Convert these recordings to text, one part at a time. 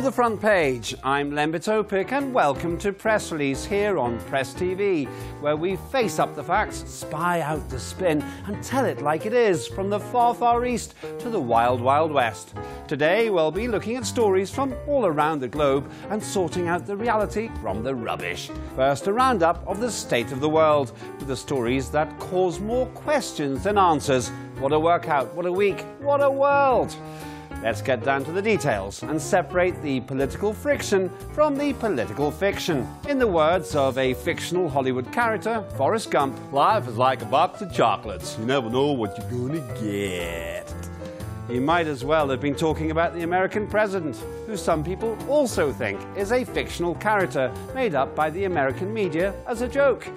the front page. I'm Lembit Opik and welcome to Press Release here on Press TV, where we face up the facts, spy out the spin and tell it like it is, from the far, far east to the wild, wild west. Today we'll be looking at stories from all around the globe and sorting out the reality from the rubbish. First, a roundup of the state of the world, with the stories that cause more questions than answers. What a workout, what a week, what a world! Let's get down to the details and separate the political friction from the political fiction. In the words of a fictional Hollywood character, Forrest Gump, life is like a box of chocolates. You never know what you're gonna get. He might as well have been talking about the American president, who some people also think is a fictional character made up by the American media as a joke.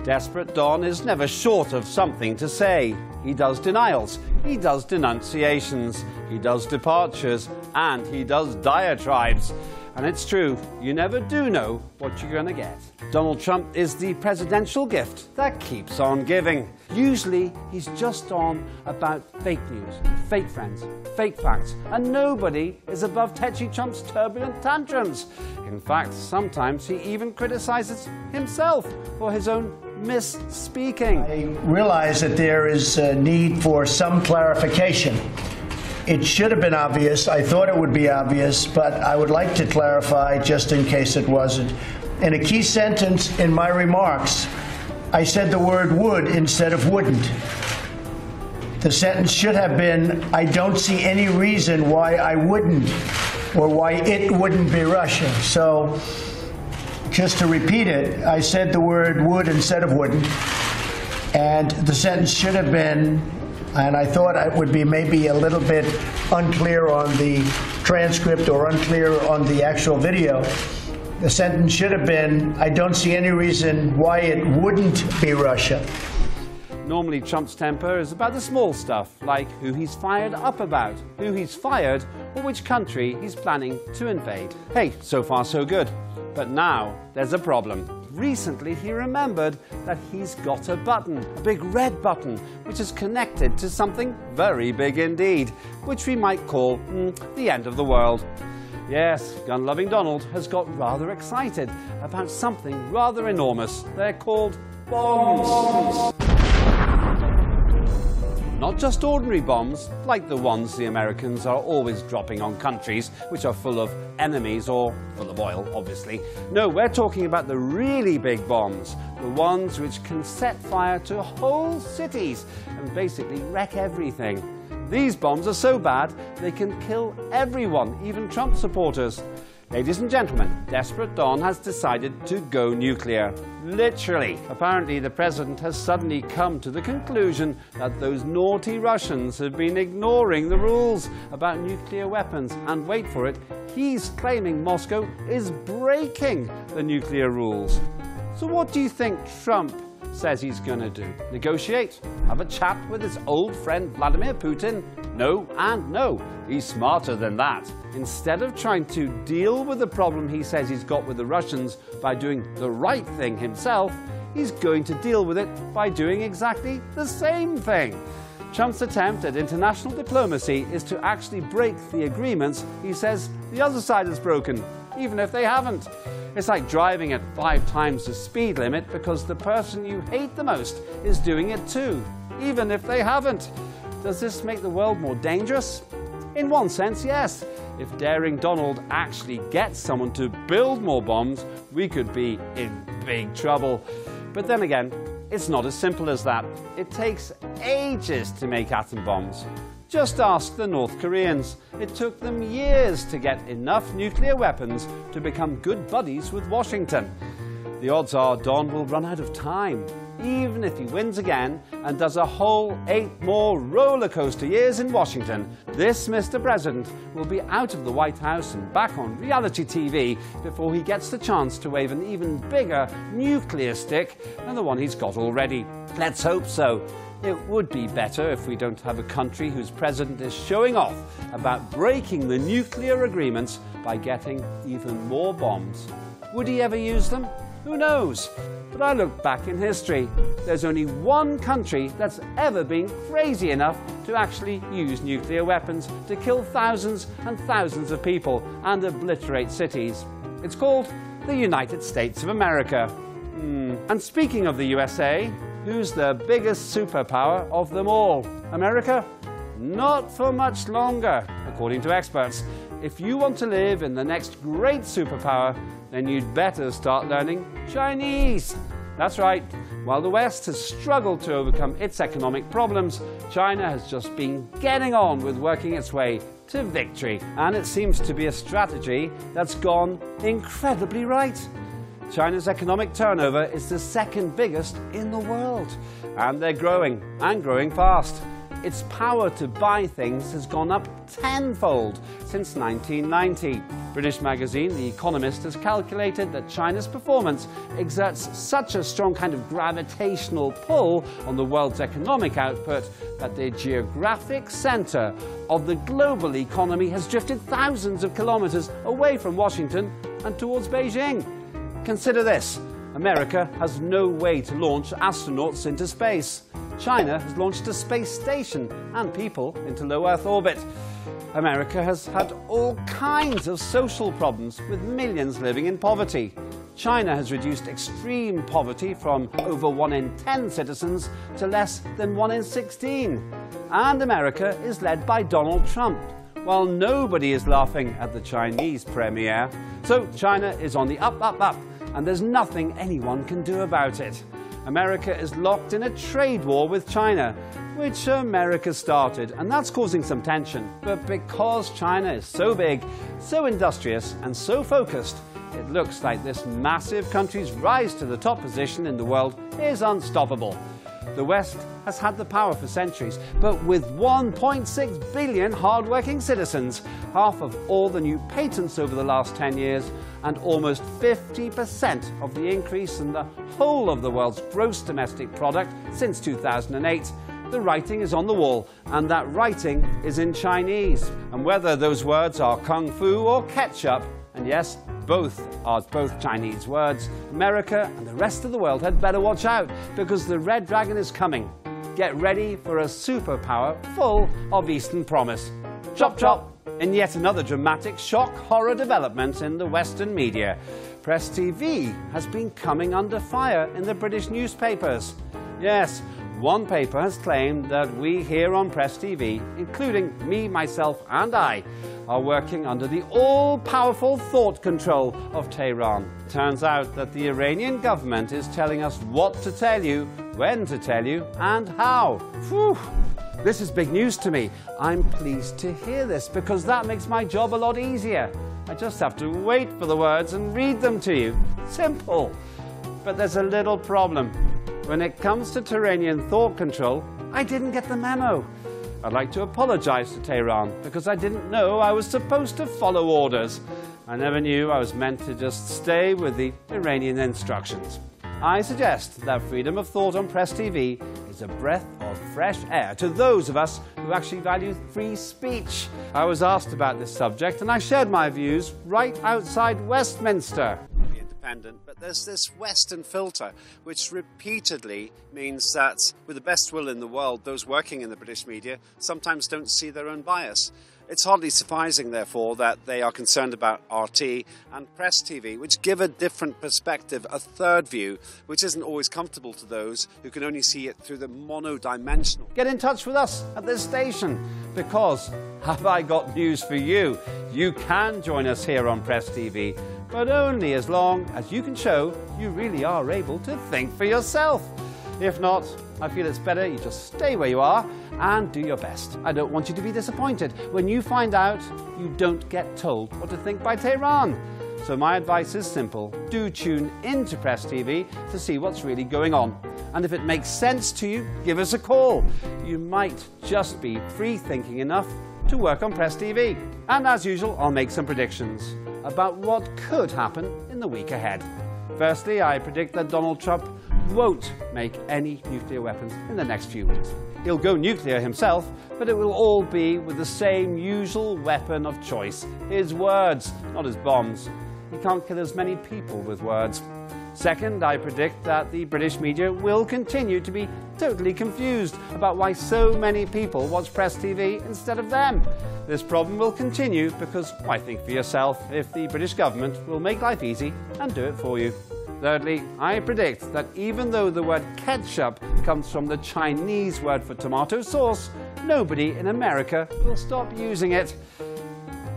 Desperate Don is never short of something to say. He does denials, he does denunciations, he does departures, and he does diatribes. And it's true, you never do know what you're going to get. Donald Trump is the presidential gift that keeps on giving. Usually, he's just on about fake news, fake friends, fake facts, and nobody is above Tetchy Trump's turbulent tantrums. In fact, sometimes he even criticizes himself for his own misspeaking. I realize that there is a need for some clarification. It should have been obvious. I thought it would be obvious, but I would like to clarify just in case it wasn't. In a key sentence in my remarks, I said the word would instead of wouldn't. The sentence should have been, I don't see any reason why I wouldn't, or why it wouldn't be Russia. So, just to repeat it, I said the word would instead of wouldn't, and the sentence should have been, and I thought it would be maybe a little bit unclear on the transcript or unclear on the actual video. The sentence should have been, I don't see any reason why it wouldn't be Russia. Normally Trump's temper is about the small stuff, like who he's fired up about, who he's fired, or which country he's planning to invade. Hey, so far so good. But now there's a problem. Recently he remembered that he's got a button, a big red button, which is connected to something very big indeed, which we might call the end of the world. Yes, gun-loving Donald has got rather excited about something rather enormous. They're called bombs. Not just ordinary bombs, like the ones the Americans are always dropping on countries which are full of enemies or full of oil, obviously. No, we're talking about the really big bombs, the ones which can set fire to whole cities and basically wreck everything. These bombs are so bad they can kill everyone, even Trump supporters. Ladies and gentlemen, Desperate Don has decided to go nuclear. Literally. Apparently, the president has suddenly come to the conclusion that those naughty Russians have been ignoring the rules about nuclear weapons. And wait for it, he's claiming Moscow is breaking the nuclear rules. So what do you think Trump says he's going to do? Negotiate? Have a chat with his old friend Vladimir Putin? No and no. He's smarter than that. Instead of trying to deal with the problem he says he's got with the Russians by doing the right thing himself, he's going to deal with it by doing exactly the same thing. Trump's attempt at international diplomacy is to actually break the agreements he says the other side has broken, even if they haven't. It's like driving at 5 times the speed limit because the person you hate the most is doing it too, even if they haven't. Does this make the world more dangerous? In one sense, yes. If daring Donald actually gets someone to build more bombs, we could be in big trouble. But then again, it's not as simple as that. It takes ages to make atom bombs. Just ask the North Koreans. It took them years to get enough nuclear weapons to become good buddies with Washington. The odds are Don will run out of time, even if he wins again and does a whole 8 more roller coaster years in Washington. This Mr. President will be out of the White House and back on reality TV before he gets the chance to wave an even bigger nuclear stick than the one he's got already. Let's hope so. It would be better if we don't have a country whose president is showing off about breaking the nuclear agreements by getting even more bombs. Would he ever use them? Who knows? But But I look back in history, there's only one country that's ever been crazy enough to actually use nuclear weapons to kill thousands and thousands of people and obliterate cities. It's called the United States of America. And speaking of the USA, who's the biggest superpower of them all? America? Not for much longer, according to experts. If you want to live in the next great superpower, then you'd better start learning Chinese. That's right. While the West has struggled to overcome its economic problems, China has just been getting on with working its way to victory. And it seems to be a strategy that's gone incredibly right. China's economic turnover is the second biggest in the world. And they're growing, and growing fast. Its power to buy things has gone up tenfold since 1990. British magazine The Economist has calculated that China's performance exerts such a strong kind of gravitational pull on the world's economic output that the geographic centre of the global economy has drifted thousands of kilometres away from Washington and towards Beijing. Consider this. America has no way to launch astronauts into space. China has launched a space station and people into low Earth orbit. America has had all kinds of social problems with millions living in poverty. China has reduced extreme poverty from over 1 in 10 citizens to less than 1 in 16. And America is led by Donald Trump, while nobody is laughing at the Chinese premier. So China is on the up, and there's nothing anyone can do about it. America is locked in a trade war with China, which America started, and that's causing some tension. But because China is so big, so industrious, and so focused, it looks like this massive country's rise to the top position in the world is unstoppable. The West has had the power for centuries, but with 1.6 billion hard-working citizens, half of all the new patents over the last 10 years, and almost 50% of the increase in the whole of the world's gross domestic product since 2008, the writing is on the wall, and that writing is in Chinese. And whether those words are kung fu or ketchup, and yes, both are Chinese words, America and the rest of the world had better watch out, because the Red Dragon is coming. Get ready for a superpower full of Eastern promise. Chop chop! In yet another dramatic shock horror development in the Western media, Press TV has been coming under fire in the British newspapers. Yes, one paper has claimed that we here on Press TV, including me, myself and I, are working under the all-powerful thought control of Tehran. Turns out that the Iranian government is telling us what to tell you, when to tell you, and how. Phew! This is big news to me. I'm pleased to hear this, because that makes my job a lot easier. I just have to wait for the words and read them to you. Simple. But there's a little problem. When it comes to Tehran thought control, I didn't get the memo. I'd like to apologize to Tehran, because I didn't know I was supposed to follow orders. I never knew I was meant to just stay with the Iranian instructions. I suggest that freedom of thought on Press TV is a breath of fresh air to those of us who actually value free speech. I was asked about this subject, and I shared my views right outside Westminster. But there's this Western filter, which repeatedly means that, with the best will in the world, those working in the British media sometimes don't see their own bias. It's hardly surprising, therefore, that they are concerned about RT and Press TV, which give a different perspective, a third view, which isn't always comfortable to those who can only see it through the monodimensional. Get in touch with us at this station, because have I got news for you? You can join us here on Press TV, but only as long as you can show you really are able to think for yourself. If not, I feel it's better you just stay where you are and do your best. I don't want you to be disappointed when you find out you don't get told what to think by Tehran. So my advice is simple. Do tune into Press TV to see what's really going on. And if it makes sense to you, give us a call. You might just be free-thinking enough to work on Press TV. And as usual, I'll make some predictions about what could happen in the week ahead. Firstly, I predict that Donald Trump won't make any nuclear weapons in the next few weeks. He'll go nuclear himself, but it will all be with the same usual weapon of choice, his words, not his bombs. He can't kill as many people with words. Second, I predict that the British media will continue to be totally confused about why so many people watch Press TV instead of them. This problem will continue because why think for yourself if the British government will make life easy and do it for you. Thirdly, I predict that even though the word ketchup comes from the Chinese word for tomato sauce, nobody in America will stop using it.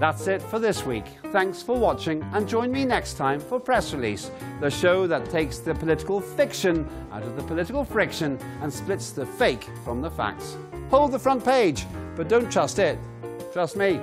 That's it for this week. Thanks for watching and join me next time for Press Release, the show that takes the political fiction out of the political friction and splits the fake from the facts. Hold the front page, but don't trust it. Trust me.